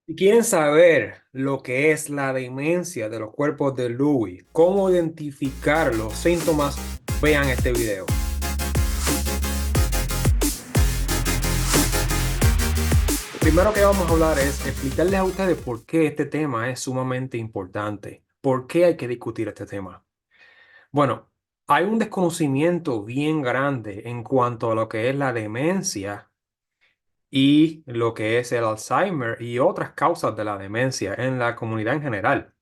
Si quieren saber lo que es la demencia de los cuerpos de Lewy, cómo identificar los síntomas, vean este video. Lo primero que vamos a hablar es explicarles a ustedes por qué este tema es sumamente importante, por qué hay que discutir este tema. Bueno, hay un desconocimiento bien grande en cuanto a lo que es la demencia y lo que es el Alzheimer y otras causas de la demencia en la comunidad en general.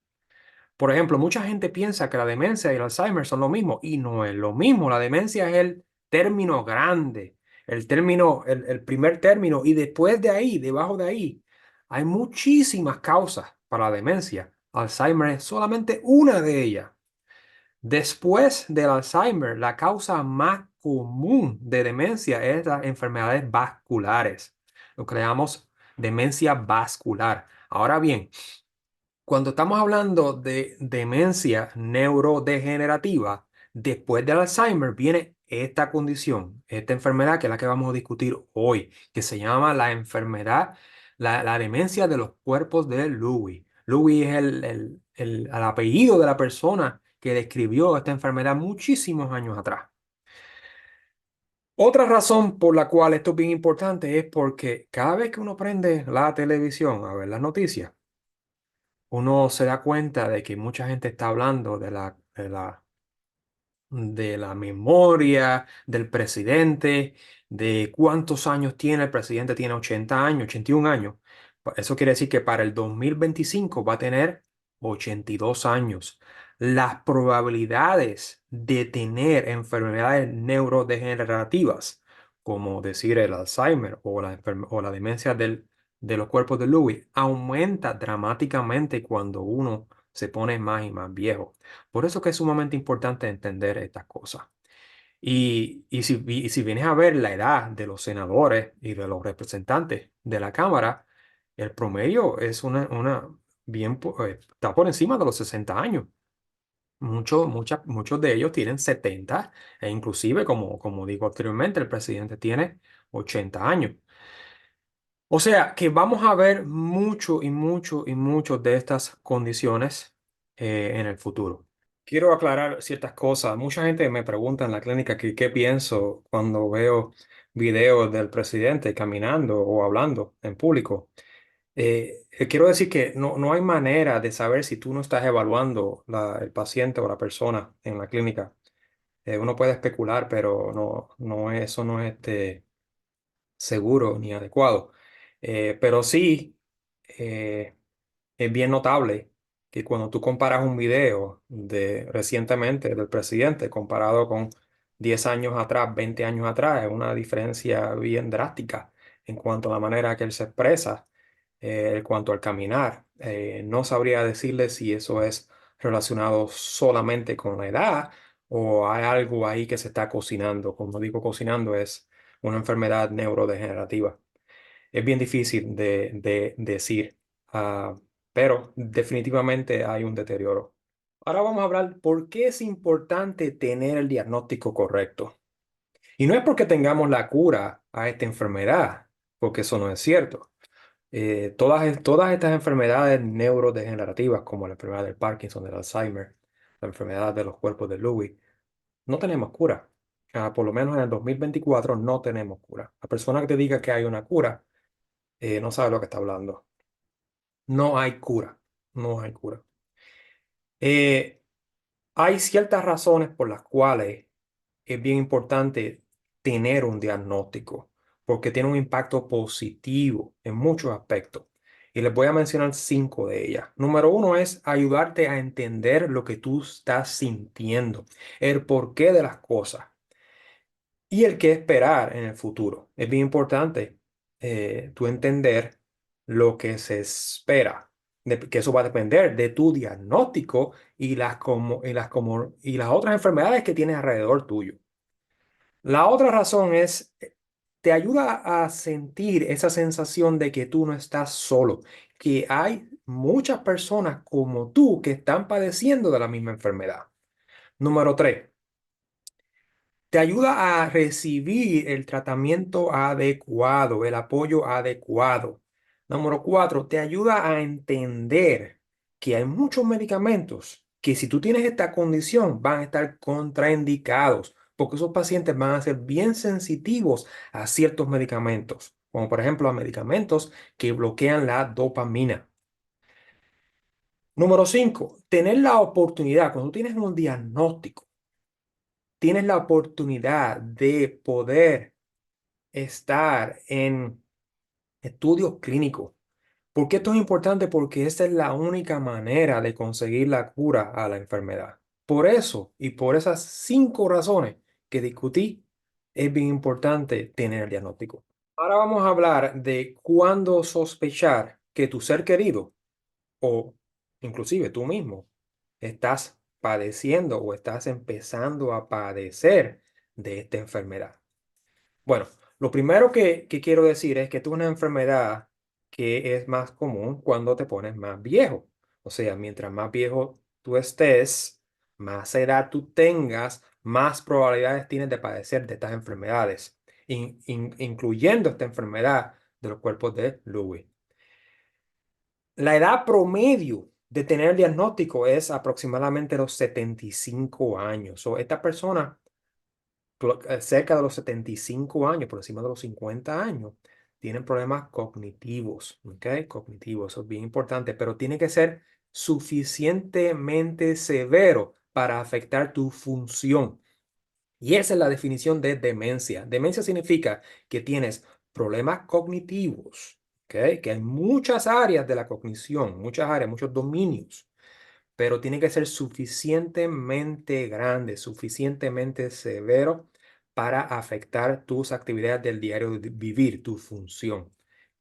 Por ejemplo, mucha gente piensa que la demencia y el Alzheimer son lo mismo y no es lo mismo. La demencia es el término grande, el término, el primer término y después de ahí, debajo de ahí, hay muchísimas causas para la demencia. Alzheimer es solamente una de ellas. Después del Alzheimer, la causa más común de demencia es las enfermedades vasculares, lo que le llamamos demencia vascular. Ahora bien, cuando estamos hablando de demencia neurodegenerativa, después del Alzheimer viene esta condición, esta enfermedad que es la que vamos a discutir hoy, que se llama la enfermedad, la demencia de los cuerpos de Lewy. Lewy es el apellido de la persona que describió esta enfermedad muchísimos años atrás. Otra razón por la cual esto es bien importante es porque cada vez que uno prende la televisión a ver las noticias, uno se da cuenta de que mucha gente está hablando de la memoria del presidente, de cuántos años tiene. El presidente tiene 80 años, 81 años. Eso quiere decir que para el 2025 va a tener 82 años. Las probabilidades de tener enfermedades neurodegenerativas, como decir el Alzheimer o la demencia de los cuerpos de Lewy, aumenta dramáticamente cuando uno se pone más y más viejo. Por eso que es sumamente importante entender estas cosas. Y si vienes a ver la edad de los senadores y de los representantes de la Cámara, el promedio es está por encima de los 60 años. Muchos de ellos tienen 70 e inclusive, como digo anteriormente, el presidente tiene 80 años. O sea que vamos a ver mucho y mucho y mucho de estas condiciones en el futuro. Quiero aclarar ciertas cosas. Mucha gente me pregunta en la clínica que qué pienso cuando veo videos del presidente caminando o hablando en público. Quiero decir que no hay manera de saber si tú no estás evaluando el paciente o la persona en la clínica. Uno puede especular, pero eso no es seguro ni adecuado. Pero sí. eh, es bien notable que cuando tú comparas un video de recientemente del presidente comparado con 10 años atrás, 20 años atrás, es una diferencia bien drástica en cuanto a la manera que él se expresa, en cuanto al caminar. No sabría decirle si eso es relacionado solamente con la edad o hay algo ahí que se está cocinando. Como digo, cocinando es una enfermedad neurodegenerativa. Es bien difícil de decir, ah, pero definitivamente hay un deterioro. Ahora vamos a hablar por qué es importante tener el diagnóstico correcto. Y no es porque tengamos la cura a esta enfermedad, porque eso no es cierto. Todas estas enfermedades neurodegenerativas, como la enfermedad del Parkinson, del Alzheimer, la enfermedad de los cuerpos de Lewy, no tenemos cura. Por lo menos en el 2024 no tenemos cura. La persona que te diga que hay una cura no sabe lo que está hablando. No hay cura, no hay cura. Eh, Hay ciertas razones por las cuales es bien importante tener un diagnóstico, porque tiene un impacto positivo en muchos aspectos. Y les voy a mencionar 5 de ellas. Número uno es ayudarte a entender lo que tú estás sintiendo, el porqué de las cosas y el qué esperar en el futuro. Es bien importante tú entender lo que se espera, que eso va a depender de tu diagnóstico y las otras enfermedades que tienes alrededor tuyo. La otra razón es, te ayuda a sentir esa sensación de que tú no estás solo, que hay muchas personas como tú que están padeciendo de la misma enfermedad. Número 3, te ayuda a recibir el tratamiento adecuado, el apoyo adecuado. Número cuatro, te ayuda a entender que hay muchos medicamentos que si tú tienes esta condición van a estar contraindicados, porque esos pacientes van a ser bien sensitivos a ciertos medicamentos, como por ejemplo a medicamentos que bloquean la dopamina. Número 5, tener la oportunidad, cuando tú tienes un diagnóstico, tienes la oportunidad de poder estar en estudios clínicos. ¿Por qué esto es importante? Porque esta es la única manera de conseguir la cura a la enfermedad. Por eso y por esas 5 razones que discutí, es bien importante tener el diagnóstico. Ahora vamos a hablar de cuándo sospechar que tu ser querido o inclusive tú mismo estás padeciendo o estás empezando a padecer de esta enfermedad. Bueno, lo primero que quiero decir es que esto es una enfermedad que es más común cuando te pones más viejo. O sea, mientras más viejo tú estés, más edad tú tengas, más probabilidades tienes de padecer de estas enfermedades, incluyendo esta enfermedad de los cuerpos de Lewy. La edad promedio de tener el diagnóstico es aproximadamente los 75 años. O esta persona cerca de los 75 años, por encima de los 50 años, tienen problemas cognitivos, ¿ok? Cognitivos, eso es bien importante, pero tiene que ser suficientemente severo para afectar tu función. Y esa es la definición de demencia. Demencia significa que tienes problemas cognitivos, ¿ok? Que hay muchas áreas de la cognición, muchas áreas, muchos dominios, pero tiene que ser suficientemente grande, suficientemente severo para afectar tus actividades del diario de vivir, tu función.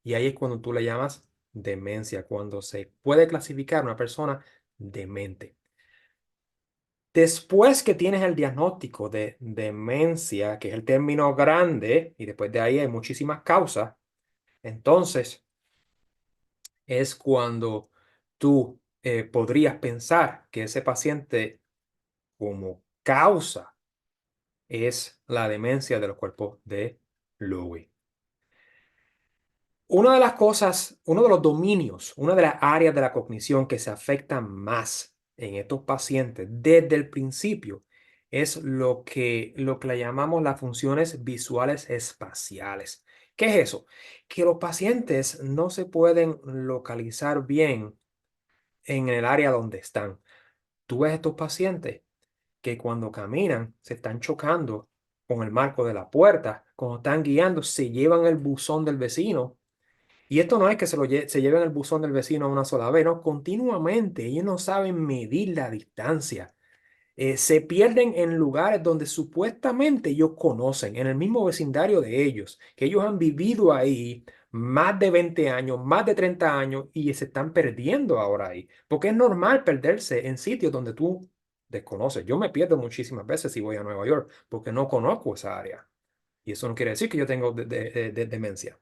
Y ahí es cuando tú le llamas demencia, cuando se puede clasificar una persona demente. Después que tienes el diagnóstico de demencia, que es el término grande, y después de ahí hay muchísimas causas, entonces es cuando tú podrías pensar que ese paciente como causa es la demencia de los cuerpos de Lewy. Una de las cosas, uno de los dominios, una de las áreas de la cognición que se afectan más en estos pacientes desde el principio es lo que le llamamos las funciones visuales espaciales. ¿Qué es eso? Que los pacientes no se pueden localizar bien en el área donde están. Tú ves estos pacientes que cuando caminan se están chocando con el marco de la puerta, cuando están guiando se llevan el buzón del vecino. Y esto no es que se lleven el buzón del vecino una sola vez, no, continuamente. Ellos no saben medir la distancia. Se pierden en lugares donde supuestamente ellos conocen, en el mismo vecindario de ellos, que ellos han vivido ahí más de 20 años, más de 30 años y se están perdiendo ahora ahí. Porque es normal perderse en sitios donde tú desconoces. Yo me pierdo muchísimas veces si voy a Nueva York porque no conozco esa área. Y eso no quiere decir que yo tengo demencia.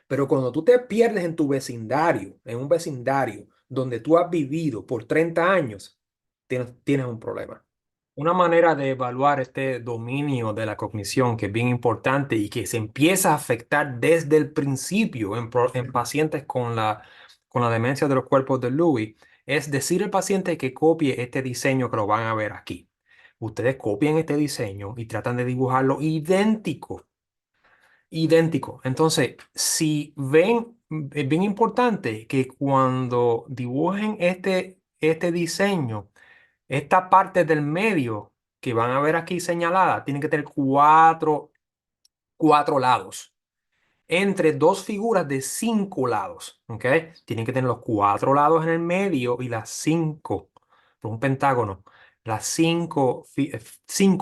Pero cuando tú te pierdes en tu vecindario, en un vecindario donde tú has vivido por 30 años, tienes un problema. Una manera de evaluar este dominio de la cognición que es bien importante y que se empieza a afectar desde el principio en pacientes con la demencia de los cuerpos de Lewy es decir al paciente que copie este diseño que lo van a ver aquí. Ustedes copian este diseño y tratan de dibujarlo idéntico. Idéntico. Entonces, si ven, es bien importante que cuando dibujen este diseño, esta parte del medio que van a ver aquí señalada, tiene que tener cuatro lados, entre dos figuras de 5 lados, ¿ok? Tienen que tener los 4 lados en el medio y las 5, por un pentágono, las 5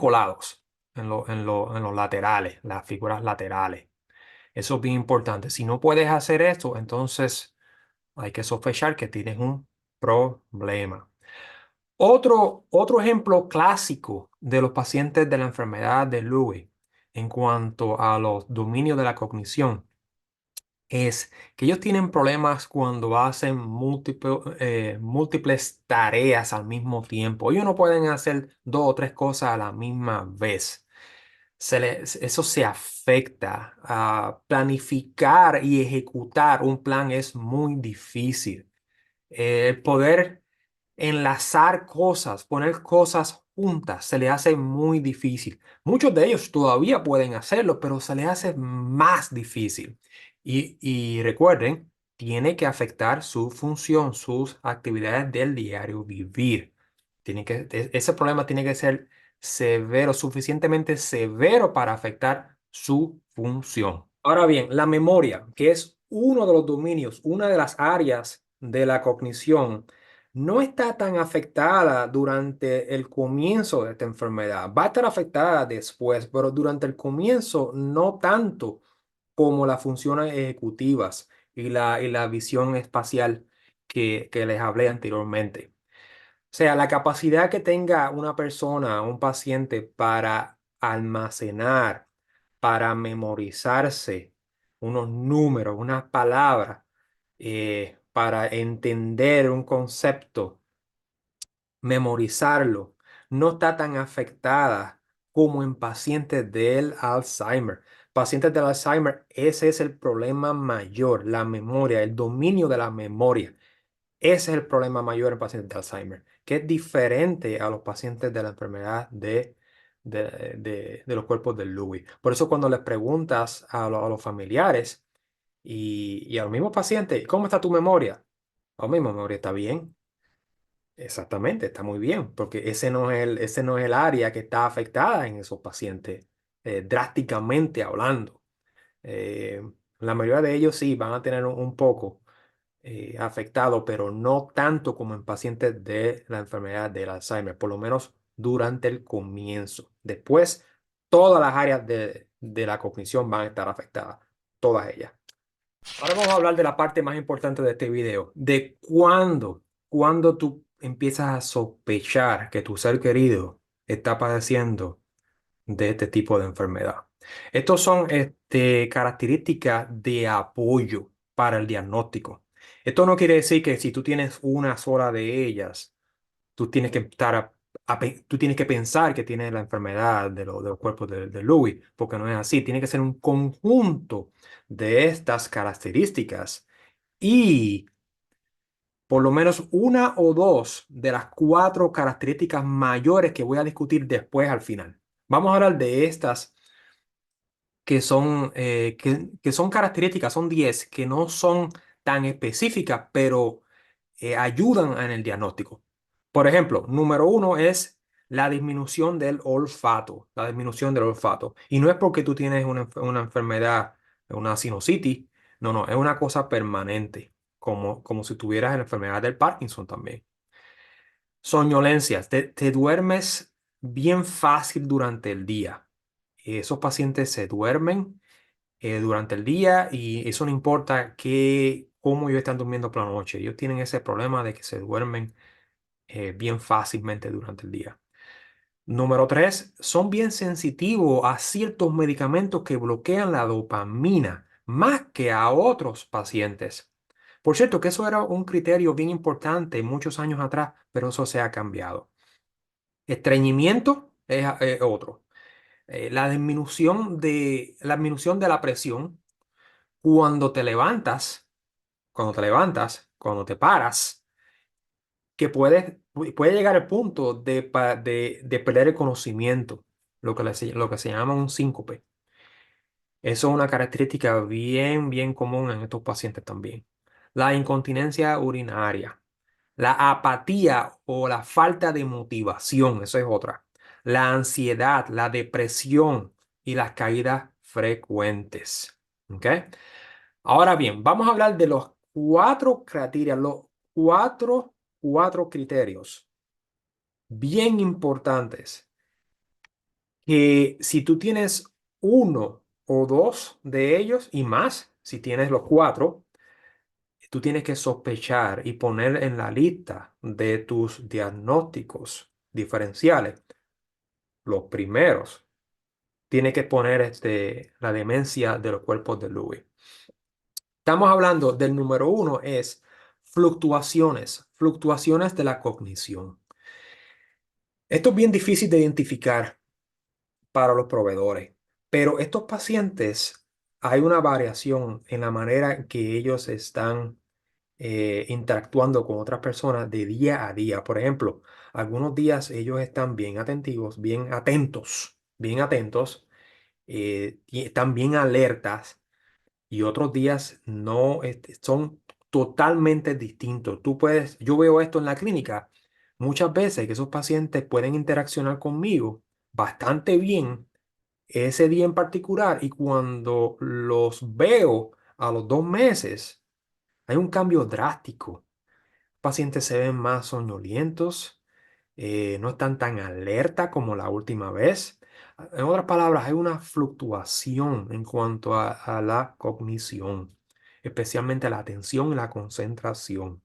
lados en los laterales, las figuras laterales. Eso es bien importante. Si no puedes hacer esto, entonces hay que sospechar que tienes un problema. Otro ejemplo clásico de los pacientes de la enfermedad de Lewy en cuanto a los dominios de la cognición es que ellos tienen problemas cuando hacen múltiples tareas al mismo tiempo. Ellos no pueden hacer 2 o 3 cosas a la misma vez. eso se afecta. Planificar y ejecutar un plan es muy difícil. El poder enlazar cosas, poner cosas juntas, se le hace muy difícil. Muchos de ellos todavía pueden hacerlo, pero se les hace más difícil. Y recuerden, tiene que afectar su función, sus actividades del diario vivir. Ese problema tiene que ser severo, suficientemente severo para afectar su función. Ahora bien, la memoria, que es uno de los dominios, una de las áreas de la cognición, no está tan afectada durante el comienzo de esta enfermedad. Va a estar afectada después, pero durante el comienzo no tanto como las funciones ejecutivas y la visión espacial que les hablé anteriormente. O sea, la capacidad que tenga una persona, un paciente, para almacenar, para memorizarse unos números, unas palabras, para entender un concepto, memorizarlo, no está tan afectada como en pacientes del Alzheimer. Pacientes del Alzheimer, ese es el problema mayor, la memoria, el dominio de la memoria. Ese es el problema mayor en pacientes de Alzheimer, que es diferente a los pacientes de la enfermedad de los cuerpos de Lewy. Por eso cuando les preguntas a los familiares y a los mismos pacientes, ¿cómo está tu memoria? Oh, mi memoria está bien. Exactamente, está muy bien, porque ese no es el área que está afectada en esos pacientes, drásticamente hablando. Eh, la mayoría de ellos sí van a tener un poco afectado, pero no tanto como en pacientes de la enfermedad del Alzheimer, por lo menos durante el comienzo. Después, todas las áreas de la cognición van a estar afectadas, todas ellas. Ahora vamos a hablar de la parte más importante de este video, de cuándo tú empiezas a sospechar que tu ser querido está padeciendo de este tipo de enfermedad. Estos son características de apoyo para el diagnóstico. Esto no quiere decir que si tú tienes una sola de ellas, tú tienes que estar tú tienes que pensar que tienes la enfermedad de los cuerpos de Lewy, porque no es así. Tiene que ser un conjunto de estas características y por lo menos una o dos de las cuatro características mayores que voy a discutir después al final. Vamos a hablar de estas que son características, son 10 que no son tan específicas, pero ayudan en el diagnóstico. Por ejemplo, número uno es la disminución del olfato, la disminución del olfato. Y no es porque tú tienes una enfermedad, una sinusitis, no, no, es una cosa permanente, como si tuvieras la enfermedad del Parkinson también. Soñolencias, te duermes bien fácil durante el día. Esos pacientes se duermen durante el día y eso no importa cómo ellos están durmiendo por la noche. Ellos tienen ese problema de que se duermen bien fácilmente durante el día. Número tres, son bien sensitivos a ciertos medicamentos que bloquean la dopamina más que a otros pacientes. Por cierto, que eso era un criterio bien importante muchos años atrás, pero eso se ha cambiado. Estreñimiento es otro. La disminución de la presión cuando te paras, que puede llegar al punto de perder el conocimiento, lo que se llama un síncope. Eso es una característica bien, bien común en estos pacientes también. La incontinencia urinaria, la apatía o la falta de motivación, eso es otra. La ansiedad, la depresión y las caídas frecuentes. ¿Ok? Ahora bien, vamos a hablar de los cuatro criterios bien importantes que si tú tienes uno o dos de ellos y más, si tienes los cuatro, tú tienes que sospechar y poner en la lista de tus diagnósticos diferenciales. Los primeros, tienes que poner la demencia de los cuerpos de Lewy. Estamos hablando del número uno, es fluctuaciones de la cognición. Esto es bien difícil de identificar para los proveedores. Pero estos pacientes, hay una variación en la manera en que ellos están interactuando con otras personas de día a día. Por ejemplo, algunos días ellos están bien atentivos, bien atentos, y están bien alertas y otros días no, son totalmente distintos. Yo veo esto en la clínica muchas veces que esos pacientes pueden interaccionar conmigo bastante bien ese día en particular y cuando los veo a los 2 meses, hay un cambio drástico. Pacientes se ven más soñolientos, no están tan alerta como la última vez. En otras palabras, hay una fluctuación en cuanto a la cognición, especialmente la atención y la concentración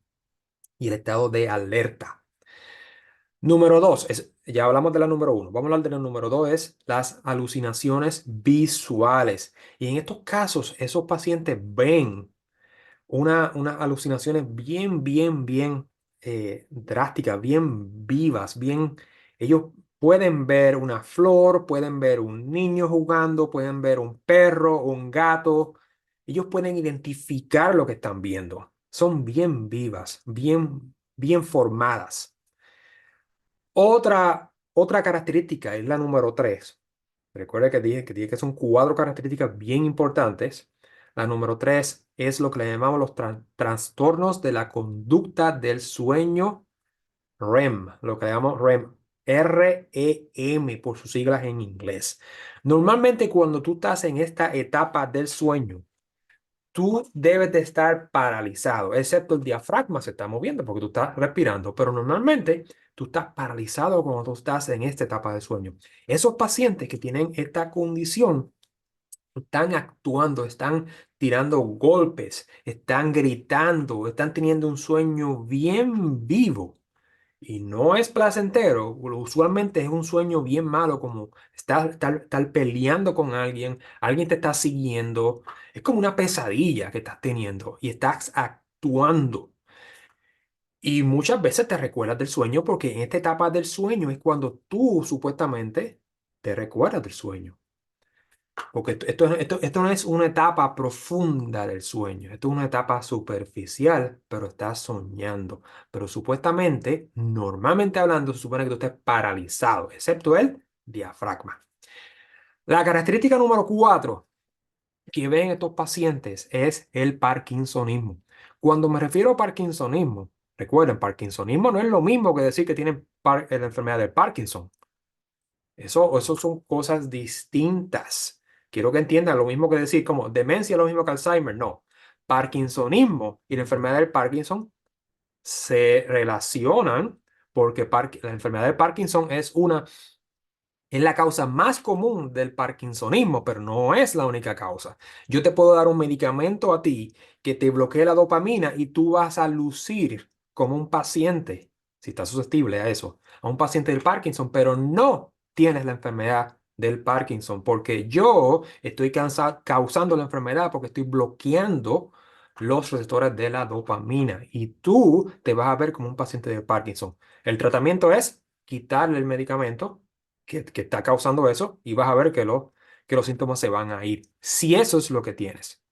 y el estado de alerta. Número dos, ya hablamos de la número uno. Vamos a hablar de la número dos, es las alucinaciones visuales. Y en estos casos, esos pacientes ven unas alucinaciones bien drásticas, bien vivas, bien. Ellos pueden ver una flor, pueden ver un niño jugando, pueden ver un perro, un gato. Ellos pueden identificar lo que están viendo. Son bien vivas, bien formadas. Otra característica es la número tres. Recuerda que dije que son 4 características bien importantes. La número tres es lo que le llamamos los trastornos de la conducta del sueño REM, lo que le llamamos REM, REM por sus siglas en inglés. Normalmente cuando tú estás en esta etapa del sueño, tú debes de estar paralizado, excepto el diafragma se está moviendo porque tú estás respirando, pero normalmente tú estás paralizado cuando tú estás en esta etapa de sueño. Esos pacientes que tienen esta condición están actuando, están tirando golpes, están gritando, están teniendo un sueño bien vivo. Y no es placentero, usualmente es un sueño bien malo, como estar peleando con alguien, alguien te está siguiendo, es como una pesadilla que estás teniendo y estás actuando. Y muchas veces te recuerdas del sueño porque en esta etapa del sueño es cuando tú supuestamente te recuerdas del sueño. Porque esto no es una etapa profunda del sueño, esto es una etapa superficial, pero estás soñando. Pero supuestamente, normalmente hablando, se supone que tú estés paralizado, excepto el diafragma. La característica número 4 que ven estos pacientes es el parkinsonismo. Cuando me refiero a parkinsonismo, recuerden, parkinsonismo no es lo mismo que decir que tienen la enfermedad de Parkinson. Eso son cosas distintas. Quiero que entiendan lo mismo que decir como demencia es lo mismo que Alzheimer. No. Parkinsonismo y la enfermedad del Parkinson se relacionan porque la enfermedad de Parkinson es la causa más común del parkinsonismo, pero no es la única causa. Yo te puedo dar un medicamento a ti que te bloquee la dopamina y tú vas a lucir como un paciente, si estás susceptible a eso, a un paciente del Parkinson, pero no tienes la enfermedad del Parkinson, porque yo estoy causando la enfermedad porque estoy bloqueando los receptores de la dopamina y tú te vas a ver como un paciente de Parkinson. El tratamiento es quitarle el medicamento que está causando eso y vas a ver que los síntomas se van a ir. Si eso es lo que tienes.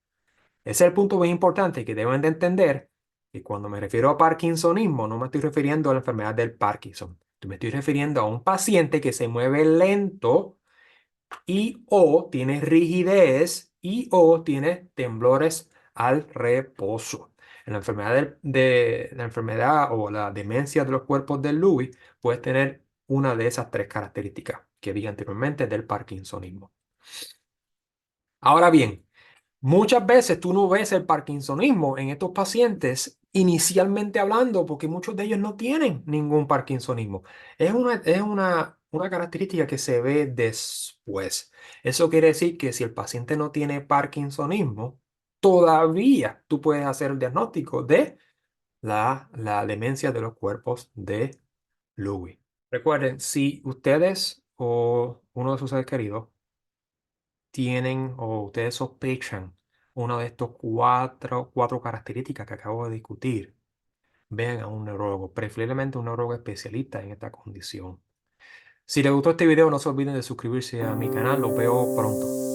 Ese es el punto muy importante que deben de entender que cuando me refiero a Parkinsonismo no me estoy refiriendo a la enfermedad del Parkinson. Me estoy refiriendo a un paciente que se mueve lento y o tiene rigidez y o tiene temblores al reposo. En la enfermedad la enfermedad o la demencia de los cuerpos de Lewy puedes tener una de esas 3 características que vi anteriormente del parkinsonismo. Ahora bien, muchas veces tú no ves el parkinsonismo en estos pacientes inicialmente hablando porque muchos de ellos no tienen ningún parkinsonismo. Es una característica que se ve después. Eso quiere decir que si el paciente no tiene parkinsonismo, todavía tú puedes hacer el diagnóstico de la demencia de los cuerpos de Lewy. Recuerden, si ustedes o uno de sus seres queridos tienen o ustedes sospechan una de estos cuatro características que acabo de discutir, vean a un neurólogo, preferiblemente un neurólogo especialista en esta condición. Si les gustó este video, no se olviden de suscribirse a mi canal. Los veo pronto.